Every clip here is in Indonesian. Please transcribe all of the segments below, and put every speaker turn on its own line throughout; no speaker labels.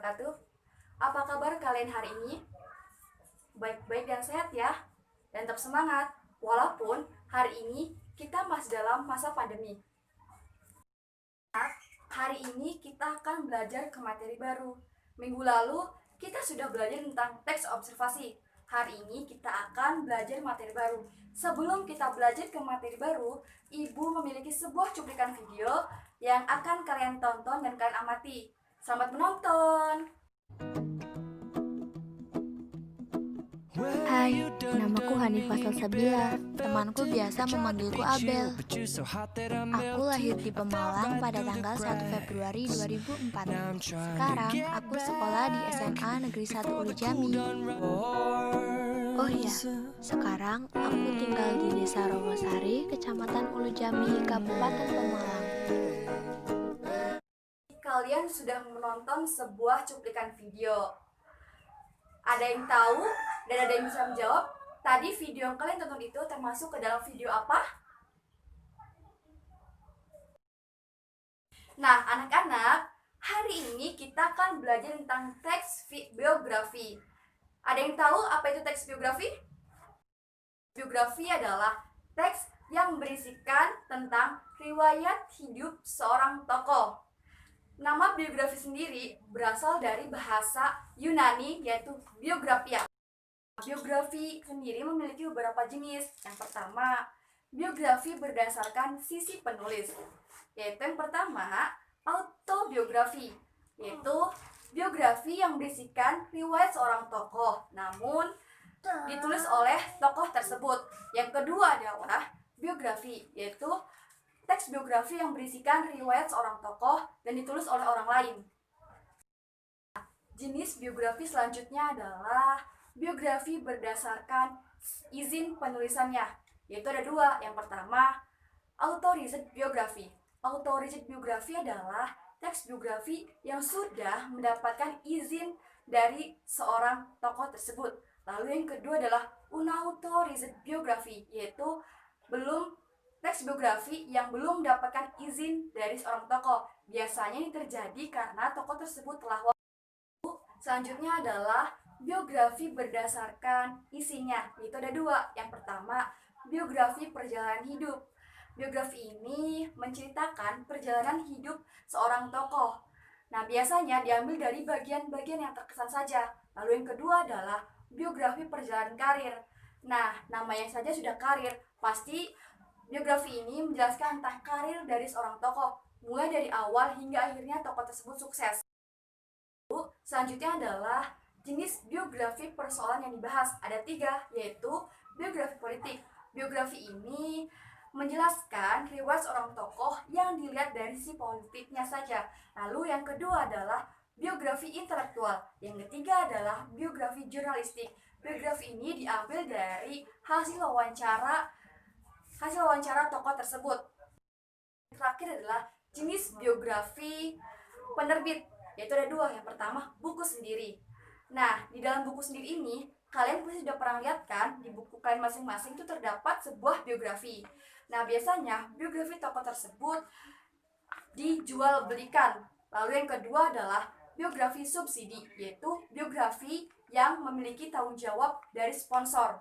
wabarakatuh. Apa kabar kalian hari ini? Baik-baik dan sehat ya. Dan tetap semangat, walaupun hari ini kita masih dalam masa pandemi. Hari ini kita akan belajar ke materi baru. Minggu lalu kita sudah belajar tentang teks observasi. Hari ini kita akan belajar materi baru. Sebelum kita belajar ke materi baru, Ibu memiliki sebuah cuplikan video yang akan kalian tonton dan kalian amati. Selamat menonton!
Hai, namaku Hanifah Salsabila. Temanku biasa memanggilku Abel. Aku lahir di Pemalang pada tanggal 1 Februari 2004. Sekarang aku sekolah di SMA Negeri 1 Ulu Jami. Oh iya, sekarang aku tinggal di Desa Rawasari, Kecamatan Ulu Jami, Kabupaten Pemalang.
Kalian sudah menonton sebuah cuplikan video. Ada yang tahu dan ada yang bisa menjawab, tadi video yang kalian tonton itu termasuk ke dalam video apa? Nah, anak-anak, hari ini kita akan belajar tentang teks biografi. Ada yang tahu apa itu teks biografi? Biografi adalah teks yang berisikan tentang riwayat hidup seorang tokoh. Nama biografi sendiri berasal dari bahasa Yunani, yaitu biografia. Biografi sendiri memiliki beberapa jenis. Yang pertama, biografi berdasarkan sisi penulis, yaitu yang pertama, autobiografi, yaitu biografi yang berisikan riwayat seorang tokoh, namun ditulis oleh tokoh tersebut. Yang kedua adalah biografi, yaitu teks biografi yang berisikan riwayat seorang tokoh dan ditulis oleh orang lain. Jenis biografi selanjutnya adalah biografi berdasarkan izin penulisannya, yaitu ada dua. Yang pertama, authorized biografi. Authorized biografi adalah teks biografi yang sudah mendapatkan izin dari seorang tokoh tersebut. Lalu yang kedua adalah unauthorized biografi, yaitu teks biografi yang belum mendapatkan izin dari seorang tokoh. Biasanya ini terjadi karena tokoh tersebut telah wafat. Selanjutnya adalah biografi berdasarkan isinya, yaitu ada dua. Yang pertama, biografi perjalanan hidup. Biografi ini menceritakan perjalanan hidup seorang tokoh. Nah, biasanya diambil dari bagian-bagian yang terkesan saja. Lalu yang kedua adalah biografi perjalanan karir. Nah, namanya saja sudah karir, pasti biografi ini menjelaskan tentang karir dari seorang tokoh, mulai dari awal hingga akhirnya tokoh tersebut sukses. Selanjutnya adalah jenis biografi persoalan yang dibahas. Ada tiga, yaitu biografi politik. Biografi ini menjelaskan riwayat seorang tokoh yang dilihat dari sisi politiknya saja. Lalu yang kedua adalah biografi intelektual. Yang ketiga adalah biografi jurnalistik. Biografi ini diambil dari hasil wawancara tokoh tersebut. Terakhir adalah jenis biografi penerbit, yaitu ada dua. Yang pertama, buku sendiri. Nah, di dalam buku sendiri ini, kalian pasti sudah pernah lihat kan, di buku kalian masing-masing itu terdapat sebuah biografi. Nah, biasanya biografi tokoh tersebut dijual belikan. Lalu yang kedua adalah biografi subsidi, yaitu biografi yang memiliki tanggung jawab dari sponsor.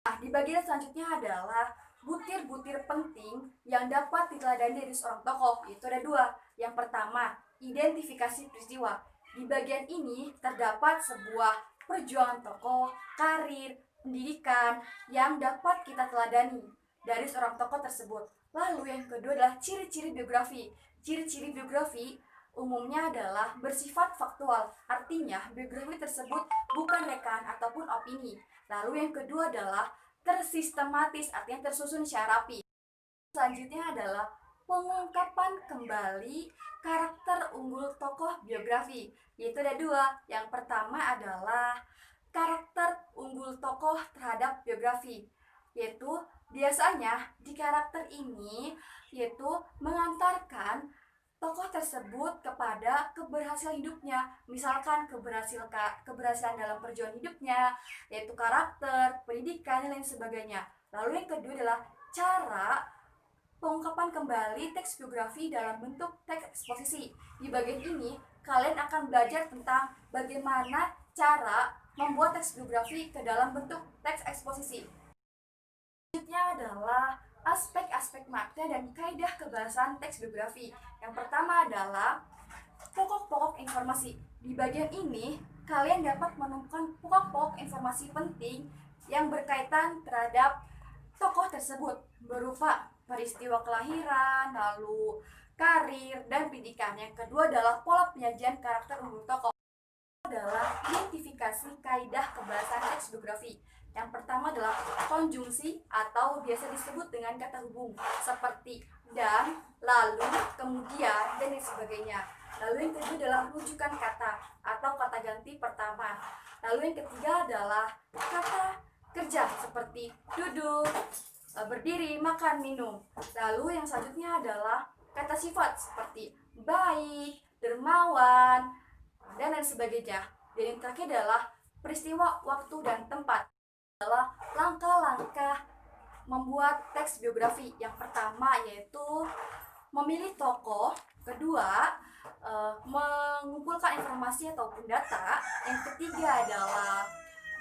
Nah, di bagian selanjutnya adalah butir-butir penting yang dapat diteladani dari seorang tokoh, yaitu ada dua. Yang pertama, identifikasi peristiwa. Di bagian ini terdapat sebuah perjuangan tokoh, karir, pendidikan yang dapat kita teladani dari seorang tokoh tersebut. Lalu yang kedua adalah ciri-ciri biografi. Ciri-ciri biografi umumnya adalah bersifat faktual, artinya biografi tersebut bukan rekaan ataupun opini. Lalu yang kedua adalah tersistematis, artinya tersusun secara rapi. Selanjutnya adalah pengungkapan kembali karakter unggul tokoh biografi, yaitu ada dua. Yang pertama adalah karakter unggul tokoh terhadap biografi, yaitu biasanya di karakter ini yaitu mengantarkan tokoh tersebut kepada keberhasilan hidupnya. Misalkan keberhasilan dalam perjuangan hidupnya, yaitu karakter, pendidikan, dan lain sebagainya. Lalu yang kedua adalah cara pengungkapan kembali teks biografi dalam bentuk teks eksposisi. Di bagian ini kalian akan belajar tentang bagaimana cara membuat teks biografi ke dalam bentuk teks eksposisi. Selanjutnya adalah aspek-aspek makna dan kaidah kebahasaan teks biografi. Yang pertama adalah pokok-pokok informasi. Di bagian ini, kalian dapat menemukan pokok-pokok informasi penting yang berkaitan terhadap tokoh tersebut, berupa peristiwa kelahiran, lalu karir, dan pendidikan. Yang kedua adalah pola penyajian karakter umum tokoh. Adalah identifikasi kaidah kebahasaan teks biografi. Yang pertama adalah konjungsi atau biasa disebut dengan kata hubung seperti dan, lalu, kemudian, dan lain sebagainya. Lalu yang kedua adalah rujukan kata atau kata ganti pertama. Lalu yang ketiga adalah kata kerja seperti duduk, berdiri, makan, minum. Lalu yang selanjutnya adalah kata sifat seperti baik, dermawan, dan lain sebagainya. Dan yang terakhir adalah peristiwa, waktu, dan tempat. Adalah langkah-langkah membuat teks biografi. Yang pertama yaitu memilih tokoh, kedua mengumpulkan informasi ataupun data, yang ketiga adalah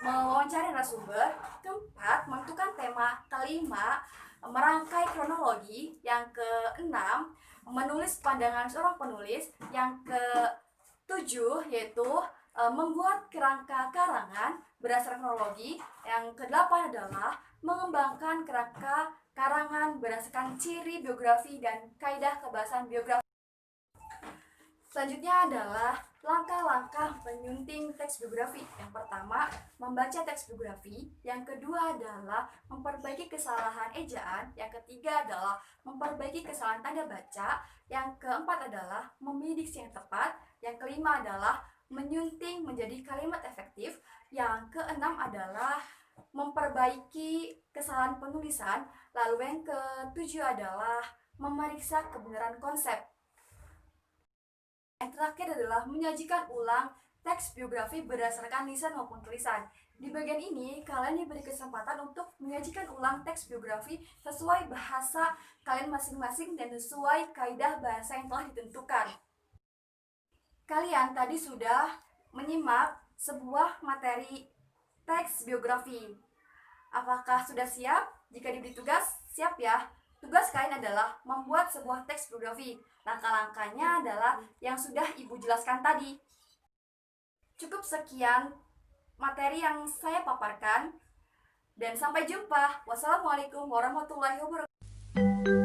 mewawancari narasumber, keempat menentukan tema, kelima merangkai kronologi, yang keenam menulis pandangan seorang penulis, yang ketujuh yaitu membuat kerangka karangan berdasarkan kronologi, yang kedelapan adalah mengembangkan kerangka karangan berdasarkan ciri biografi dan kaidah kebahasaan biografi. Selanjutnya adalah langkah-langkah menyunting teks biografi. Yang pertama, membaca teks biografi. Yang kedua adalah memperbaiki kesalahan ejaan. Yang ketiga adalah memperbaiki kesalahan tanda baca. Yang keempat adalah memilih diksi yang tepat. Yang kelima adalah menyunting menjadi kalimat efektif. Yang keenam adalah memperbaiki kesalahan penulisan. Lalu yang ketujuh adalah memeriksa kebenaran konsep. Yang terakhir adalah menyajikan ulang teks biografi berdasarkan lisan maupun tulisan. Di bagian ini, kalian diberi kesempatan untuk menyajikan ulang teks biografi sesuai bahasa kalian masing-masing dan sesuai kaidah bahasa yang telah ditentukan. Kalian tadi sudah menyimak sebuah materi teks biografi. Apakah sudah siap? Jika diberi tugas, siap ya. Tugas kalian adalah membuat sebuah teks biografi. Langkah-langkahnya adalah yang sudah Ibu jelaskan tadi. Cukup sekian materi yang saya paparkan. Dan sampai jumpa. Wassalamualaikum warahmatullahi wabarakatuh.